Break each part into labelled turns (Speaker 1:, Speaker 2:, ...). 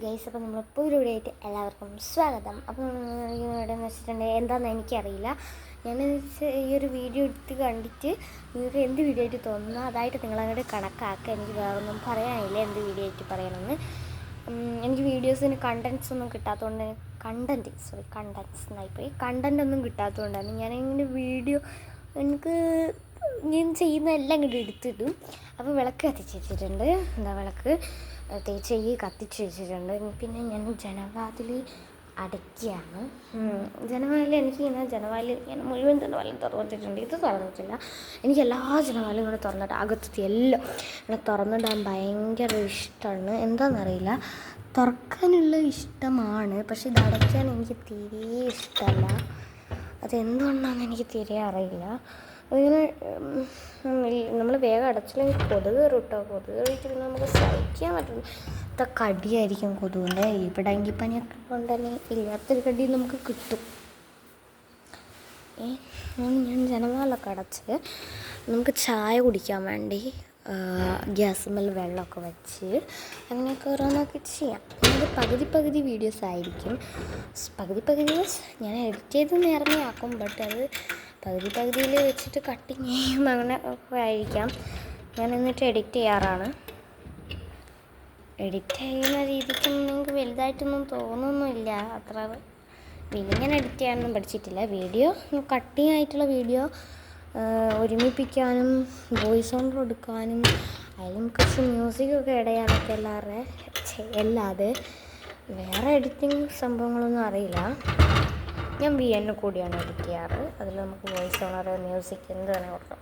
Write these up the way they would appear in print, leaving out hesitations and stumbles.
Speaker 1: Guys, അപ്പോൾ നമ്മളിപ്പോൾ ഒരു വീഡിയോ ആയിട്ട് എല്ലാവർക്കും സ്വാഗതം. അപ്പോൾ ഇവിടെ എന്ന് വെച്ചിട്ടുണ്ടെങ്കിൽ എന്താണെന്ന് എനിക്കറിയില്ല. ഞാൻ ഈ ഒരു വീഡിയോ എടുത്ത് കണ്ടിട്ട് നിങ്ങൾക്ക് എന്ത് വീഡിയോ ആയിട്ട് തോന്നുന്നു അതായിട്ട് നിങ്ങളങ്ങോട്ട് കണക്കാക്കുക. എനിക്ക് വേറൊന്നും പറയാനില്ല എന്ത് വീഡിയോ ആയിട്ട് പറയണമെന്ന്. എനിക്ക് വീഡിയോസിന് കണ്ടൻസ് ഒന്നും കിട്ടാത്തതുകൊണ്ട് കണ്ടൻസ് എന്നായിപ്പോയി. കണ്ടൻ്റ് ഒന്നും കിട്ടാത്തതുകൊണ്ടാണ് ഞാനിങ്ങനെ വീഡിയോ എനിക്ക് ഞാൻ ചെയ്യുന്ന എല്ലാം ഇങ്ങോട്ട് എടുത്തിടും. അപ്പോൾ വിളക്ക് കത്തിച്ച് വെച്ചിട്ടുണ്ട്. വിളക്ക് തേച്ച് കത്തിച്ച് വെച്ചിട്ടുണ്ട്. പിന്നെ ഞാൻ ജനവാതിൽ അടയ്ക്കുകയാണ്. ജനവാതിൽ ഞാൻ മുഴുവൻ ജനവാതിലും തുറന്നിട്ടുണ്ട്. ഇത് തുറന്നിട്ടില്ല. എനിക്ക് എല്ലാ ജനവാതിലും കൂടെ തുറന്നിട്ട് അകത്തത്തി എല്ലാം ഇങ്ങനെ തുറന്നിടാൻ ഭയങ്കര ഇഷ്ടമാണ്. എന്താണെന്നറിയില്ല, തുറക്കാനുള്ള ഇഷ്ടമാണ്, പക്ഷെ ഇത് അടയ്ക്കാൻ എനിക്ക് തീരെ ഇഷ്ടമല്ല. അതെന്തുകൊണ്ടാണെന്ന് എനിക്ക് തീരെ അറിയില്ല. അതിങ്ങനെ നമ്മൾ വേഗം അടച്ചില്ലെങ്കിൽ കൊതുക് കയറും കേട്ടോ. കൊതുക് കയറിയിട്ട് നമുക്ക് സഹിക്കാൻ പറ്റില്ല. ഇത്ര കടിയായിരിക്കും കൊതുകിൻ്റെ. ഇപ്പോൾ ഡെങ്കിപ്പനിയൊക്കെ കൊണ്ട് തന്നെ ഇല്ലാത്തൊരു കടി നമുക്ക് കിട്ടും. ഞാൻ ജനവാതിലൊക്കെ അടച്ച് നമുക്ക് ചായ കുടിക്കാൻ വേണ്ടി ഗ്യാസുമ്മേൽ വെള്ളമൊക്കെ വെച്ച് അങ്ങനെയൊക്കെ ഓരോന്നൊക്കെ ചെയ്യാം. അത് പകുതി വീഡിയോസ് ആയിരിക്കും. പകുതി ഞാൻ എഡിറ്റ് ചെയ്ത് നേരമേ ആക്കും. ബട്ട് അത് പകുതിയിൽ വെച്ചിട്ട് കട്ടിങ് ചെയ്യും, അങ്ങനെ ഒക്കെ ആയിരിക്കാം. ഞാൻ എന്നിട്ട് എഡിറ്റ് ചെയ്യാറാണ്. എഡിറ്റ് ചെയ്യുന്ന രീതിക്കൊന്നും നിങ്ങൾക്ക് വലുതായിട്ടൊന്നും തോന്നുന്നില്ല. അത്ര ഞാൻ എഡിറ്റ് ചെയ്യാനൊന്നും പഠിച്ചിട്ടില്ല. വീഡിയോ കട്ടിങ് ആയിട്ടുള്ള വീഡിയോ ഒരുമിപ്പിക്കാനും വോയിസ് ഓവർ കൊടുക്കാനും അതിലും കുറച്ച് മ്യൂസിക്കൊക്കെ ഇടയാനൊക്കെ അല്ലാതെ വേറെ എഡിറ്റിങ് സംഭവങ്ങളൊന്നും അറിയില്ല. ഞാൻ VN കൂടിയാണ് എഡിറ്റ് ചെയ്യാറ്. അതിൽ നമുക്ക് വോയിസ് ഓവർ മ്യൂസിക് എന്ത് വേണേൽ കൊടുക്കാം.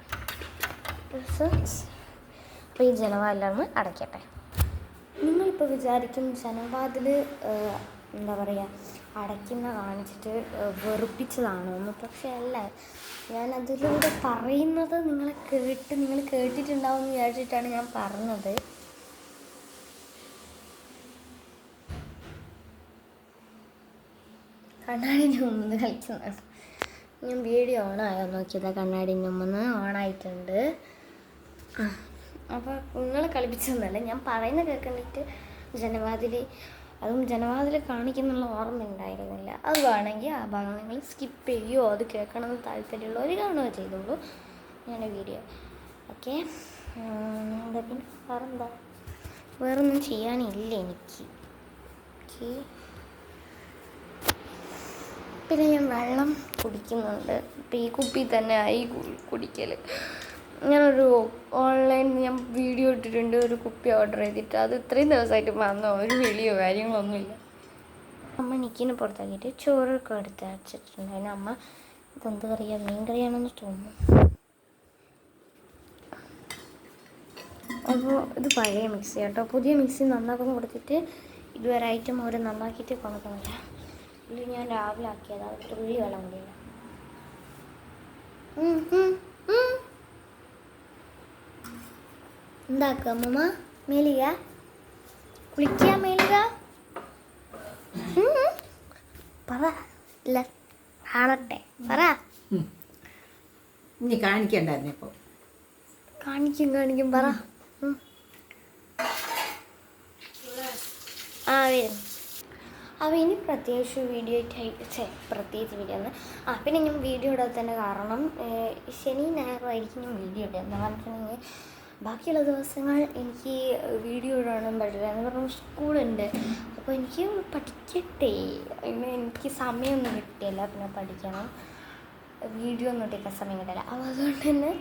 Speaker 1: അപ്പോൾ ഈ ജനവാതിലൊന്ന് അടയ്ക്കട്ടെ. നിങ്ങളിപ്പോൾ വിചാരിക്കും ജനവാതിൽ അടയ്ക്കുന്ന കാണിച്ചിട്ട് വെറുപ്പിച്ചതാണോ എന്ന്. പക്ഷേ അല്ല, ഞാൻ അതിലൂടെ പറയുന്നത് നിങ്ങൾ കേട്ടിട്ടുണ്ടാവും എന്ന് വിചാരിച്ചിട്ടാണ് ഞാൻ പറഞ്ഞത്. കണ്ണാടിൻ്റെ മുമ്പ് കളിക്കുന്നതാണ്. ഞാൻ വീഡിയോ ഓണായോ നോക്കിയതാണ്. കണ്ണാടിൻ്റെ മുമ്പ് ഓണായിട്ടുണ്ട്. അപ്പോൾ നിങ്ങളെ കളിപ്പിച്ചതൊന്നുമല്ല, ഞാൻ പറയുന്നത് കേൾക്കണ്ടിട്ട് ജനവാതിൽ കാണിക്കുന്നുള്ള ഓർമ്മ ഉണ്ടായിരുന്നില്ല. അത് വേണമെങ്കിൽ ആ ഭാഗം നിങ്ങൾ സ്കിപ്പ് ചെയ്യുമോ, അത് കേൾക്കണമെന്ന് താല്പര്യമുള്ളവർ കാണുകയോ ചെയ്തോളൂ ഞാൻ വീഡിയോ. ഓക്കെ, പിന്നെ വേറൊന്നും ചെയ്യാനില്ല എനിക്ക്. ഓക്കെ, പിന്നെ ഞാൻ വെള്ളം കുടിക്കുന്നുണ്ട്. ഇപ്പം ഈ കുപ്പി തന്നെ ആയി കുടിക്കൽ. ഞാനൊരു ഓൺലൈനിൽ ഞാൻ വീഡിയോ ഇട്ടിട്ടുണ്ട്, ഒരു കുപ്പി ഓർഡർ ചെയ്തിട്ട്. അത് ഇത്രയും ദിവസമായിട്ട് വന്നോ ഒരു വിളിയോ കാര്യങ്ങളൊന്നുമില്ല. അമ്മ നിക്കിന് പുറത്താക്കിയിട്ട് ചോറൊക്കെ എടുത്ത് വെച്ചിട്ടുണ്ട്. അതിന് അമ്മ ഇതെന്ത് കറിയാ, മീൻ കറിയാണെന്ന് തോന്നുന്നു. അപ്പോൾ ഇത് പഴയ മിക്സി കേട്ടോ. പുതിയ മിക്സി നന്നാക്കാൻ കൊടുത്തിട്ട് ഇതുവരെ ഐറ്റം അവർ നന്നാക്കിയിട്ട് കൊണ്ടുവന്നില്ല. ഇത് ഞാൻ രാവിലെ ആക്കിയത്. അത് തുള്ളി വെള്ളം കൂടിയില്ല. എന്താക്കുക അമ്മമ്മ? മേലിക കുളിക്കുക, മേലിക പറ. ഇല്ല കാണട്ടെ, പറ.
Speaker 2: ഇനി കാണിക്കണ്ടായിരുന്നു. ഇപ്പോൾ
Speaker 1: കാണിക്കും പറ. വരും. അപ്പോൾ ഇനി പ്രത്യേകിച്ച് വീഡിയോ ഒന്ന്. പിന്നെ ഞാൻ വീഡിയോ ഇടാൻ തന്നെ കാരണം ശനി ഞായറുമായിരിക്കും ഞാൻ വീഡിയോ ഇടുക. എന്ന് പറഞ്ഞിട്ടുണ്ടെങ്കിൽ ബാക്കിയുള്ള ദിവസങ്ങൾ എനിക്ക് വീഡിയോ ഇടാനും പറ്റില്ല. എന്ന് പറഞ്ഞാൽ സ്കൂളുണ്ട്. അപ്പോൾ എനിക്ക് പഠിക്കട്ടെ, എനിക്ക് സമയമൊന്നും കിട്ടില്ല. പിന്നെ പഠിക്കണം, വീഡിയോ ഒന്നും ഇട്ടിരിക്കാൻ സമയം കിട്ടില്ല. അപ്പോൾ അതുകൊണ്ട് തന്നെ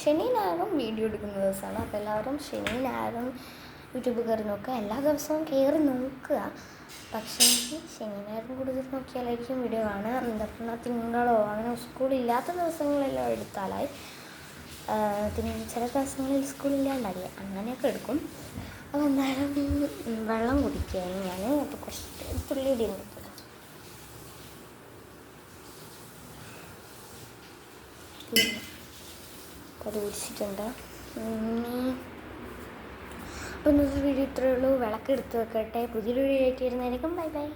Speaker 1: ശനി ഞായറും വീഡിയോ എടുക്കുന്ന ദിവസമാണ്. അപ്പോൾ എല്ലാവരും ശനി ഞായറും യൂട്യൂബ് കയറി നോക്കുക. എല്ലാ ദിവസവും കയറി നോക്കുക. പക്ഷേ എനിക്ക് ശനി ഞായറും കൂടുതൽ നോക്കിയാലായിരിക്കും വീഡിയോ കാണുക. എന്താ പറഞ്ഞാൽ തിങ്കളോ അങ്ങനെ സ്കൂളില്ലാത്ത ദിവസങ്ങളെല്ലാം എടുത്താലായി. ചില ദിവസങ്ങളിൽ സ്കൂളില്ലാണ്ടായി അങ്ങനെയൊക്കെ എടുക്കും. അപ്പോൾ എന്തായാലും വെള്ളം കുടിക്കുകയാണ് ഞാൻ. അപ്പോൾ കുറച്ച് തുള്ളിയുടെ അത് കുടിച്ചിട്ടുണ്ട്. അപ്പോൾ ഇന്നത്തെ വീഡിയോ ഇത്രയേ ഉള്ളൂ. വിളക്ക് എടുത്ത് വെക്കട്ടെ. പുതിയൊരു വീഡിയോ ആയിട്ട് വരുന്നതായിരിക്കും. ബൈ.